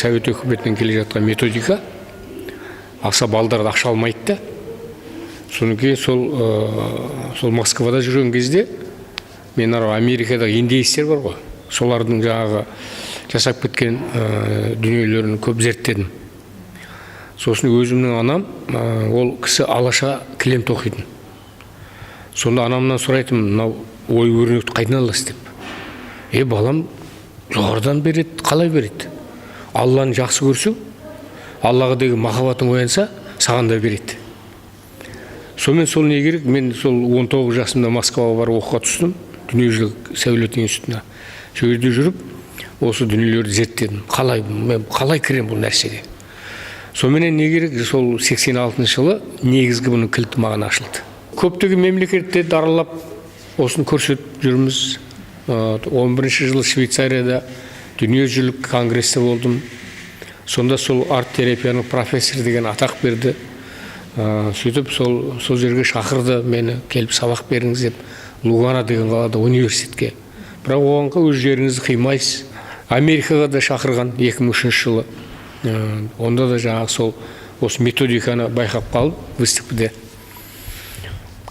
совет өкіметінен келе жатқан методика. Аса балдарды ақша алмайды да. Содан кейін сол Москвада жүрген кезде мен Америкадағы индейстер бар ғой. Солардың жаңағы жасап кеткен дүниелерін көп зерттедім. Сосын өзімнің анам, ол кісі алаша кілем тоқитын. Сонда анамнан сұрайтым, мынау ой-өрнекті қайдан аласыз деп. Балам, жоғарыдан береді, қалай береді? Алланы жақсы көрсең, Аллаға деген махаббатың оянса, саған да береді. Сонымен сол не керек? Мен сол 19 жасымда Москваға барып оқуға түстім, дүниежүзілік сәулет институтына. Сол жерде жүріп, осы дүниелерді зерттедім. Қалай кірем бұл нәрсеге? Сонымен не керек? Сол 86 жылы негізгі бұның кілті маған ашылды. Көптеген мемлекеттерді аралап, осын көрсетіп жүрміз. 11 жылы Швейцарияда дүниежүзілік конгрессте болдым. Сонда сол арт-терапияның профессор деген атақ берді. Сөйтіп сол жерге шақырды мені, келіп сабақ беріңіз деп, Лугана деген қалада университетке. Бірақ оғанға өз жеріңізді қимайсыз. Америкаға да шақырған 2003 жылы. Онда да жаңағы осы методиканы байқап қалып, выставкада.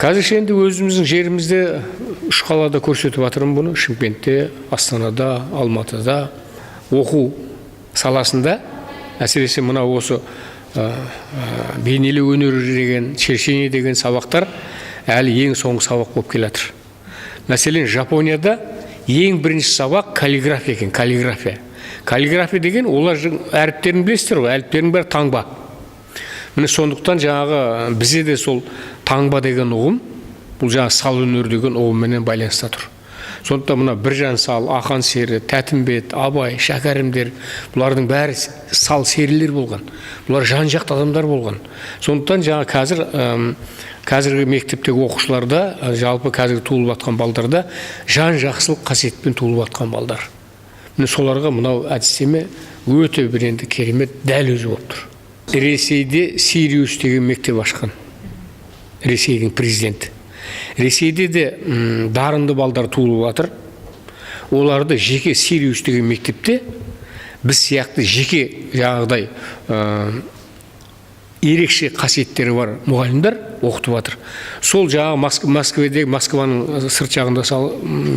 Қазір енді өзіміздің жерімізде 3 қалада көрсетіп жатырмын бұны. Шымкентте, Астанада, Алматыда, оқу саласында, әсіресе мына осы бейнелеу өнері деген, черчение деген сабақтар әлі ең соңғы сабақ болып келе жатыр. Мәселен, Жапонияда ең бірінші сабақ каллиграфия екен, каллиграфия. Каллиграфия деген олардың әріптерін білесіздер ғой, әріптерінің бәрі таңба. Міне сондықтан жаңағы бізде де сол таңба деген ұғым, бұл жаңағы сал өнер деген ұғыммен байланыста тұр. Сондықтан мына Біржан Сал, Ақан Сері, Тәтімбет, Абай, Шәкәрімдер, бұлардың бәрі сал серілер болған. Бұлар жан-жақты адамдар болған. Сондықтан жаңа қазіргі мектептегі оқушыларда, жалпы қазіргі туылып жатқан балдарда жан-жақсылық қасиетпен туылып жатқан балдар. Міне соларға мынау әдістеме өте бір енді керемет дәл өзі болып тұр. Ресейде Сириус деген мектеп ашқан. Ресейдің президенті. Ресейде де дарынды балдар туылып жатыр. Оларды жеке Сириус деген мектепте біз сияқты жеке жаңағыдай ерекше қасиеттері бар мұғалімдер оқытып жатыр. Сол жаңағы Москваның сырт жағында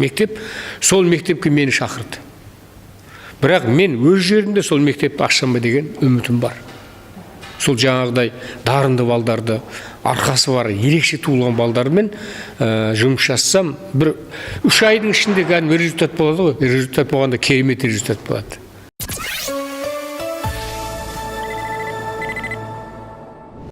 мектеп, сол мектепке мені шақырды. Бірақ мен өз жерімде сол мектепті ашсам ба деген үмітім бар. Сол жаңағыдай дарынды балдарды, арқасы бар, ерекше туылған балдармен жұмыс жасасам, бір 3 айдың ішінде результат болады ғой. Результат болғанда керемет результат болады.